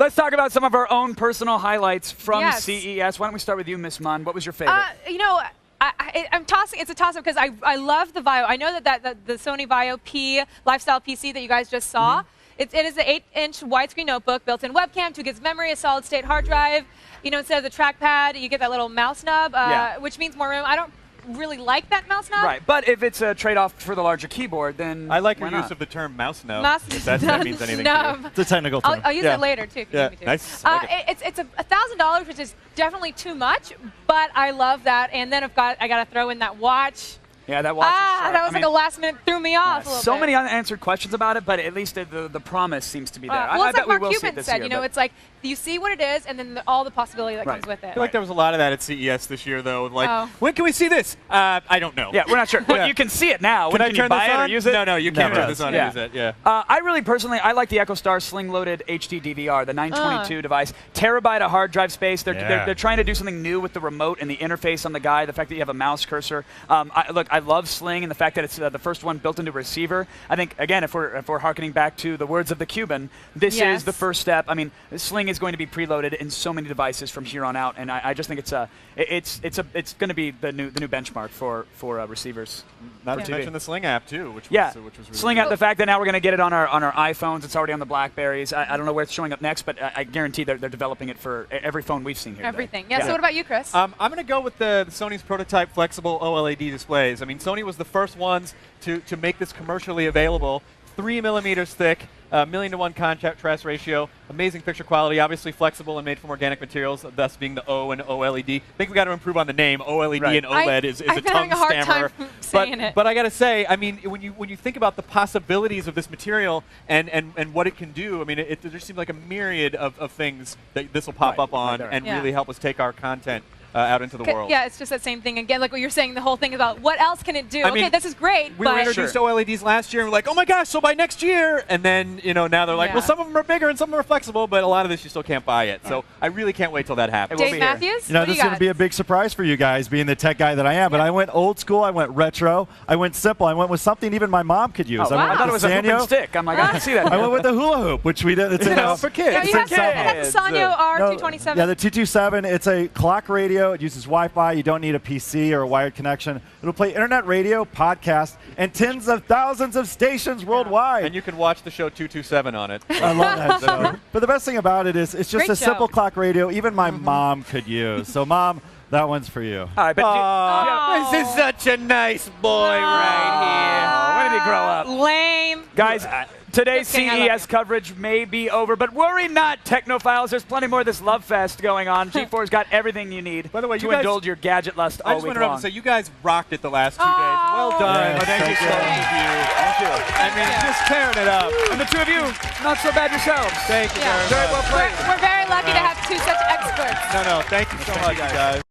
Let's talk about some of our own personal highlights from Yes. CES. Why don't we start with you, Miss Munn? What was your favorite? You know, I'm tossing. It's a toss-up because I love the Vaio. I know that the Sony Vaio P lifestyle PC that you guys just saw. It is an 8-inch widescreen notebook, built-in webcam, 2 gigs of memory, a solid-state hard drive. You know, instead of the trackpad, you get that little mouse nub, which means more room. I don't really like that mouse nub. Right, but if it's a trade-off for the larger keyboard, then I like your why use not? of the term mouse nub. Mouse If that means anything to you. It's a technical term. I'll use it later too if you need me to. Nice. It's $1,000, which is definitely too much, but I love that. And then I got to throw in that watch. Yeah, that watch is sharp. That was like a last minute, threw me off a little so bit. many unanswered questions about it, but at least the promise seems to be there. Well, I it's bet like we Mark will see it Cuban this said, year, you know, but- it's like you see what it is and then all the possibility that comes with it. I feel like there was a lot of that at CES this year, though. Like, Oh. when can we see this? I don't know. Yeah, we're not sure. But you can see it now. Can I you turn buy this it on? or use it? No, you can't Never. turn this on Yeah. and use it. Yeah. I really personally, I like the Echostar sling-loaded HD DVR, the 922 device. Terabyte of hard drive space. They're trying to do something new with the remote and the interface on the guy, the fact that you have a mouse cursor. Look, I love Sling and the fact that it's the first one built into a receiver. I think, again, if we're harkening back to the words of the Cuban, this is the first step. I mean, Sling is going to be preloaded in so many devices from here on out, and I just think it's going to be the new benchmark for receivers. Not to mention the Sling app, too, which was really Sling cool. app, the fact that now we're going to get it on our iPhones, it's already on the Blackberries. I don't know where it's showing up next, but I guarantee they're developing it for every phone we've seen here today. Everything. Yeah, so what about you, Chris? I'm going to go with the Sony's prototype flexible OLED displays. I mean, Sony was the first ones to make this commercially available. 3 millimeters thick, 1:1 contrast ratio, amazing picture quality, obviously flexible and made from organic materials, thus being the O and OLED. I think we got to improve on the name. OLED and OLED is a tongue I've been having a hard stammer. time saying it. But I got to say, I mean, when you think about the possibilities of this material and what it can do, I mean, there just seems like a myriad of things that this will pop up on and really help us take our content out into the world. Yeah, it's just that same thing again, like what you're saying, the whole thing about what else can it do? I mean, okay, this is great, we but were introduced to OLEDs last year, and we're like, oh my gosh, so by next year, and then now they're like, well, some of them are bigger and some of them are flexible, but a lot of this you still can't buy it. So I really can't wait till that happens. Dave Matthews, You know, this is going to be a big surprise for you guys, being the tech guy that I am. But I went old school, I went retro, I went simple, I went with something even my mom could use. Oh, I went I thought it with was the a hooping stick. I'm like, I can see that. I went with the hula hoop, which we did. It's for kids. Yeah, you have the Sanyo R 227. Yeah, the 227. It's a clock radio. It uses Wi-Fi. You don't need a PC or a wired connection. It'll play internet radio, podcast, and tens of thousands of stations worldwide. And you can watch the show 227 on it. I love that show. But the best thing about it is it's just Great a simple show. clock radio even my mom could use. So, Mom, that one's for you. All right, but This is such a nice boy right when did he grow up? Lame. Guys, today's Just kidding, I love CES coverage may be over, but worry not, Technophiles. There's plenty more of this love fest going on. G4's got everything you need By the way, to you guys- indulge your gadget lust I all just week want to long. and say, you guys rocked it the last 2 days. Well done. Yes, Thank you so thank much of you. Thank you. I mean, just tearing it up. And the two of you, not so bad yourselves. Thank you Yeah. very Very much. well played. We're very lucky to have two such experts. No, thank you so much, you guys.